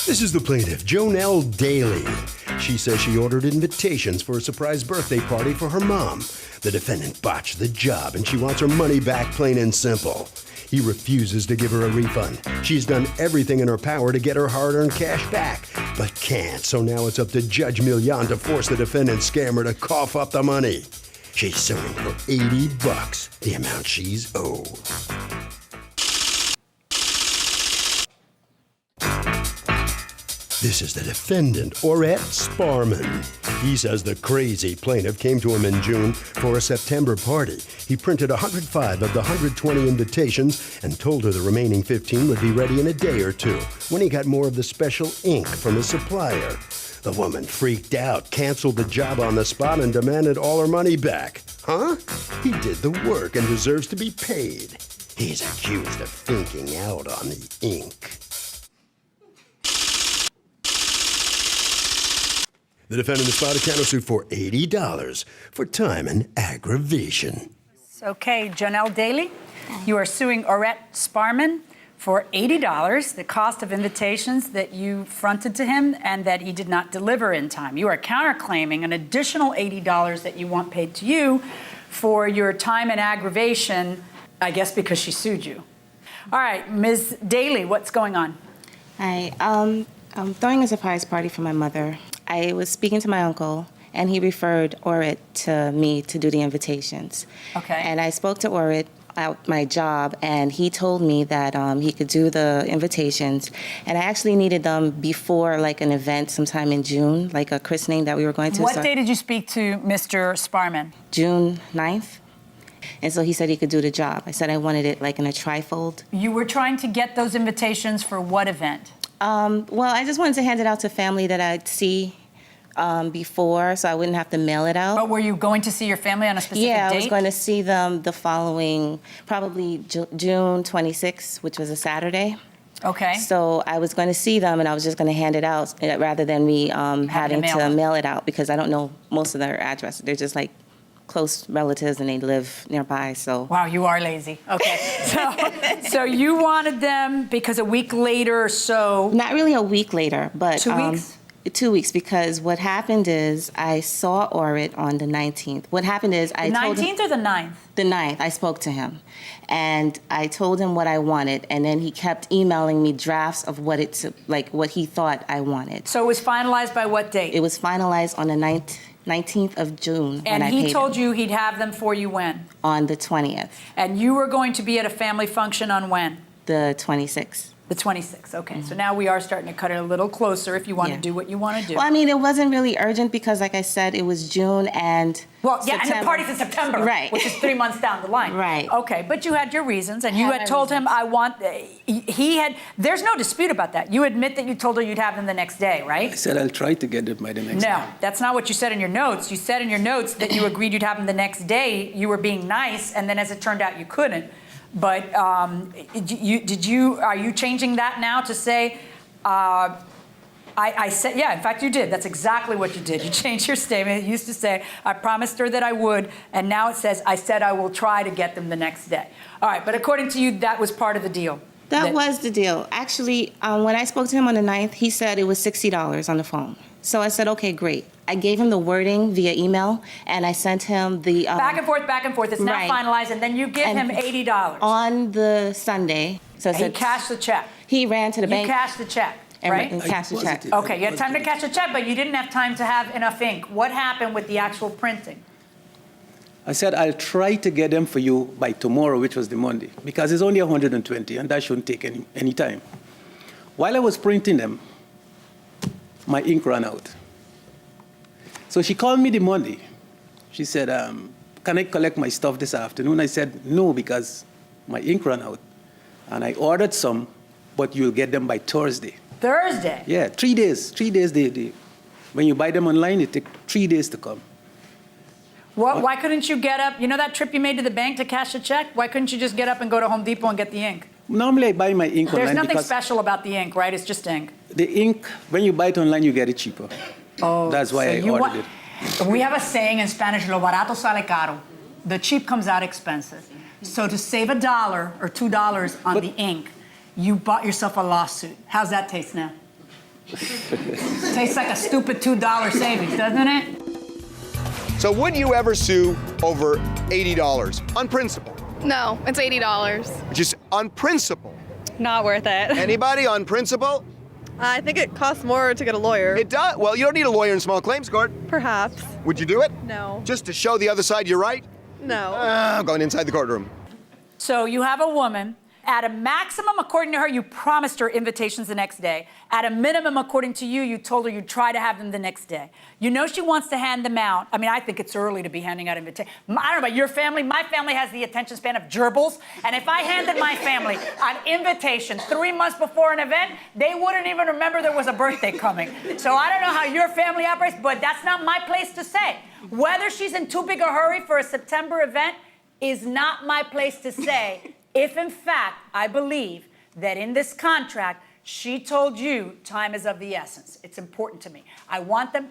This is the plaintiff, Jonelle Daly. She says she ordered invitations for a surprise birthday party for her mom. The defendant botched the job and she wants her money back, plain and simple. He refuses to give her a refund. She's done everything in her power to get her hard-earned cash back, but can't. So now it's up to Judge Millian to force the defendant scammer to cough up the money. She's suing for $80, the amount she's owed. This is the defendant, Orette Sparman. He says the crazy plaintiff came to him in June for a September party. He printed 105 of the 120 invitations and told her the remaining 15 would be ready in a day or two when he got more of the special ink from his supplier. The woman freaked out, canceled the job on the spot, and demanded all her money back. Huh? He did the work and deserves to be paid. He's accused of finking out on the ink. The defendant is filed a countersuit for $80 for time and aggravation. Okay, Jonelle Daly, you are suing Orette Sparman for $80, the cost of invitations that you fronted to him and that he did not deliver in time. You are counterclaiming an additional $80 that you want paid to you for your time and aggravation, I guess because she sued you. All right, Ms. Daly, what's going on? Hi, I'm throwing a surprise party for my mother. I was speaking to my uncle, and he referred Orette to me to do the invitations. Okay. And I spoke to Orette at my job, and he told me that he could do the invitations. And I actually needed them before, like, an event sometime in June, like a christening that we were going to. What day did you speak to Mr. Sparman? June 9th. And so he said he could do the job. I said I wanted it, like, in a trifold. You were trying to get those invitations for what event? Well, I just wanted to hand it out to family that I'd see before, so I wouldn't have to mail it out. But were you going to see your family on a specific date? Yeah, I was going to see them the following, probably June 26th, which was a Saturday. Okay. So I was going to see them, and I was just going to hand it out rather than me having to mail it out, because I don't know most of their addresses. They're just like close relatives, and they live nearby, so. Wow, you are lazy. Okay. So you wanted them because a week later or so. Not really a week later, but 2 weeks? 2 weeks, because what happened is I saw Orette on the 19th. What happened is I told him. 19th or the 9th? The 9th, I spoke to him, and I told him what I wanted, and then he kept emailing me drafts of what what he thought I wanted. So it was finalized by what date? It was finalized on the 19th of June. And he told you he'd have them for you when? On the 20th. And you were going to be at a family function on when? The 26th. The 26th, okay. So now we are starting to cut it a little closer if you want to do what you want to do. Well, I mean, it wasn't really urgent because, like I said, it was June and September. And the party's in September, right? Which is 3 months down the line, right? Okay, but you had your reasons, and you had told him, "I want." He had. There's no dispute about that. You admit that you told her you'd have them the next day, right? I said I'll try to get them by the next day. No, that's not what you said in your notes. You said in your notes that you agreed you'd have them the next day. You were being nice, and then as it turned out, you couldn't. But are you changing that now to say, I said, yeah, in fact, you did. That's exactly what you did. You changed your statement. It used to say, I promised her that I would, and now it says, I said I will try to get them the next day. All right, but according to you, that was part of the deal. That was the deal. Actually, when I spoke to him on the 9th, he said it was $60 on the phone. So I said, okay, great. I gave him the wording via email, and I sent him the... back and forth. It's now finalized, and then you give him $80. On the Sunday. So he cashed the check. He ran to the bank. You cashed the check, right? And cashed the check. Okay, you had time to cash the check, but you didn't have time to have enough ink. What happened with the actual printing? I said I'll try to get them for you by tomorrow, which was the Monday, because it's only 120, and that shouldn't take any time. While I was printing them, my ink ran out. So she called me the Monday. She said, can I collect my stuff this afternoon? I said, no, because my ink ran out. And I ordered some, but you'll get them by Thursday. Thursday? Yeah, 3 days. 3 days. When you buy them online, it takes 3 days to come. Why couldn't you get up? You know that trip you made to the bank to cash a check? Why couldn't you just get up and go to Home Depot and get the ink? Normally, I buy my ink online. There's nothing special about the ink, right? It's just ink. The ink, when you buy it online, you get it cheaper. Oh, that's why I ordered it. We have a saying in Spanish, lo barato sale caro. The cheap comes out expensive. So to save $1 or $2 on the ink, you bought yourself a lawsuit. How's that taste now? Tastes like a stupid $2 savings, doesn't it? So would you ever sue over $80 on principle? No, it's $80. Just on principle. Not worth it. Anybody on principle? I think it costs more to get a lawyer. It does. Well, you don't need a lawyer in small claims court. Perhaps. Would you do it? No. Just to show the other side you're right? No. I'm going inside the courtroom. So you have a woman. At a maximum, according to her, you promised her invitations the next day. At a minimum, according to you, you told her you'd try to have them the next day. You know she wants to hand them out. I mean, I think it's early to be handing out invitations. I don't know about your family. My family has the attention span of gerbils. And if I handed my family an invitation 3 months before an event, they wouldn't even remember there was a birthday coming. So I don't know how your family operates, but that's not my place to say. Whether she's in too big a hurry for a September event is not my place to say. If, in fact, I believe that in this contract, she told you time is of the essence. It's important to me. I want them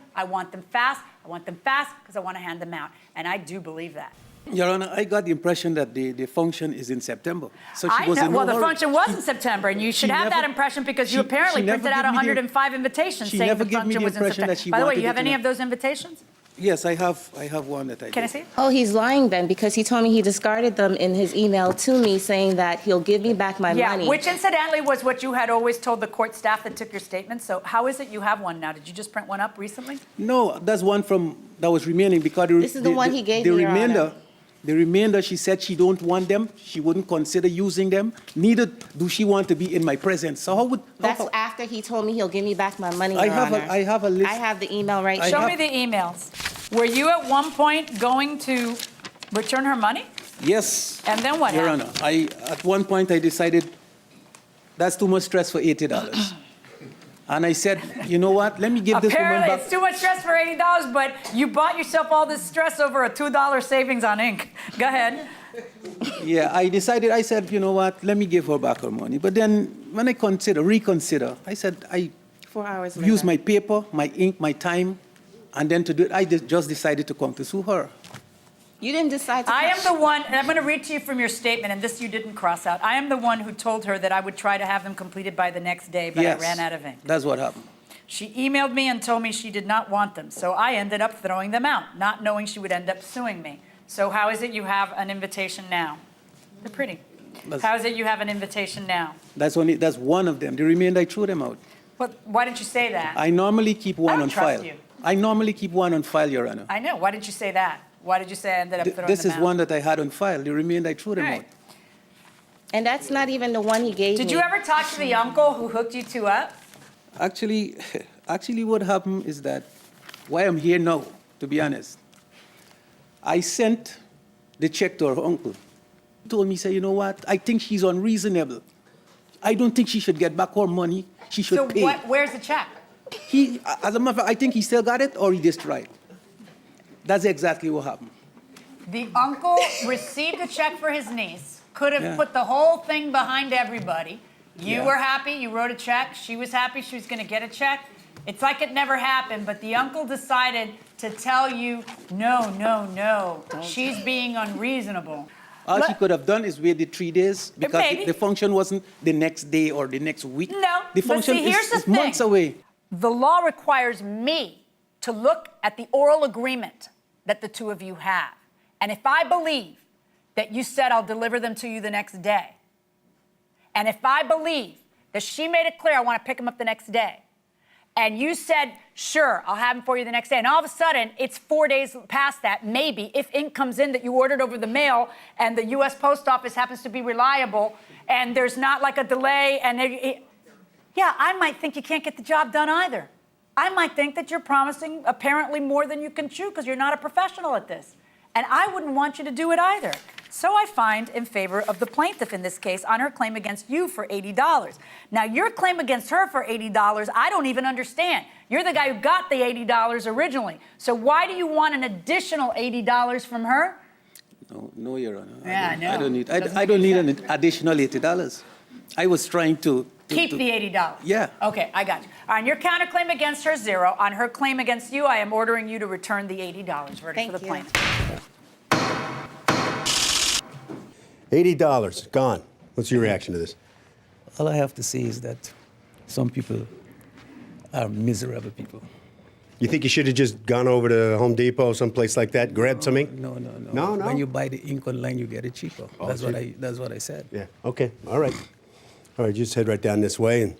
fast because I want to hand them out. And I do believe that. Your Honor, I got the impression that the function is in September. So she I was know. in no Well, the hurry. function was in September, and you should have that impression because you apparently printed out 105 invitations saying the function was in September. By the way, you have any of those invitations? Yes, I have one that I Can I did. see it? Oh, he's lying then because he told me he discarded them in his email to me saying that he'll give me back my Yeah, money. which incidentally was what you had always told the court staff that took your statement. So how is it you have one now? Did you just print one up recently? No, that's one from that was remaining because This is the one he gave me, Your Honor. The remainder, she said she don't want them. She wouldn't consider using them. Neither do she want to be in my presence. So how would That's after he told me he'll give me back my money, Your I have Honor. I have a list. I have the email right I here. Show have- me the emails. Were you at one point going to return her money? Yes. And then what Your happened? Honor, at one point I decided that's too much stress for $80. And I said, you know what? Let me give this woman Apparently, back. it's too much stress for $80, but you bought yourself all this stress over a $2 savings on ink. Go ahead. Yeah, I said, you know what? Let me give her back her money. But then when I reconsider, I said, I 4 hours later. use my paper, my ink, my time, and then to do it, I just decided to come to sue her. You didn't decide to I am the one, and I'm going to read to you from your statement, and this you didn't cross out. I am the one who told her that I would try to have them completed by the next day, but Yes, I ran out of ink. that's what happened. She emailed me and told me she did not want them, so I ended up throwing them out, not knowing she would end up suing me. So how is it you have an invitation now? They're pretty. How is it you have an invitation now? That's one of them. The remainder, I threw them out. Well, why didn't you say that? I normally keep one don't on trust file. you. I normally keep one on file, Your Honor. I know. Why didn't you say that? Why did you say I ended up throwing them out? This is one that I had on file. The remainder, I threw them All out. right. And that's not even the one he gave me. Did you ever talk to the uncle who hooked you two up? Actually, what happened is that why I'm here now, to be honest, I sent the check to her uncle. He told me, say, you know what? I think she's unreasonable. I don't think she should get back her money. She should So pay. where's the check? As a matter of fact, I think he still got it or he destroyed it. That's exactly what happened. The uncle received a check for his niece, could have Yeah. put the whole thing behind everybody. You Yeah. were happy, you wrote a check. She was happy she was going to get a check. It's like it never happened, but the uncle decided to tell you, no, she's being unreasonable. All she could have done is waited 3 days because Maybe. the function wasn't the next day or the next week. No, the but function see, here's the is months thing. away. The law requires me to look at the oral agreement that the two of you have. And if I believe that you said I'll deliver them to you the next day, and if I believe that she made it clear I want to pick them up the next day, and you said, sure, I'll have them for you the next day, and all of a sudden, it's 4 days past that, maybe, if ink comes in that you ordered over the mail, and the U.S. Post Office happens to be reliable, and there's not like a delay, and yeah, I might think you can't get the job done either. I might think that you're promising apparently more than you can chew because you're not a professional at this. And I wouldn't want you to do it either. So I find in favor of the plaintiff in this case on her claim against you for $80. Now, your claim against her for $80, I don't even understand. You're the guy who got the $80 originally. So why do you want an additional $80 from her? No, Your Honor. Yeah, I know. I don't need an additional $80. I was trying to Keep the $80. Yeah. Okay, I got you. On your counterclaim against her, $0. On her claim against you, I am ordering you to return the $80 verdict for the Thank you. plaintiff. $80 gone. What's your reaction to this? All I have to say is that some people are miserable people. You think you should have just gone over to Home Depot, someplace like that, grabbed some ink? No. No? When you buy the ink online, you get it cheaper. Oh, That's cheaper. what I said. Yeah, okay, all right. All right, just head right down this way. And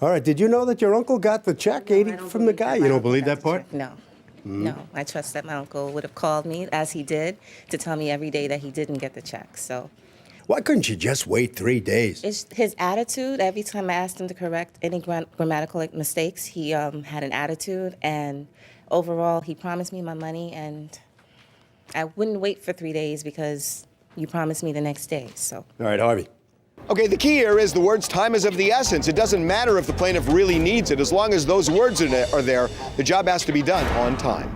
all right, did you know that your uncle got the check, 80, from the guy? You don't believe that part? No. No, I trust that my uncle would have called me, as he did, to tell me every day that he didn't get the check. So Why couldn't you just wait 3 days? it's his attitude. Every time I asked him to correct any grammatical mistakes, he had an attitude. And overall, he promised me my money, and I wouldn't wait for 3 days because you promised me the next day. So. All right, Harvey. Okay, the key here is the words time is of the essence. It doesn't matter if the plaintiff really needs it. As long as those words are there, the job has to be done on time.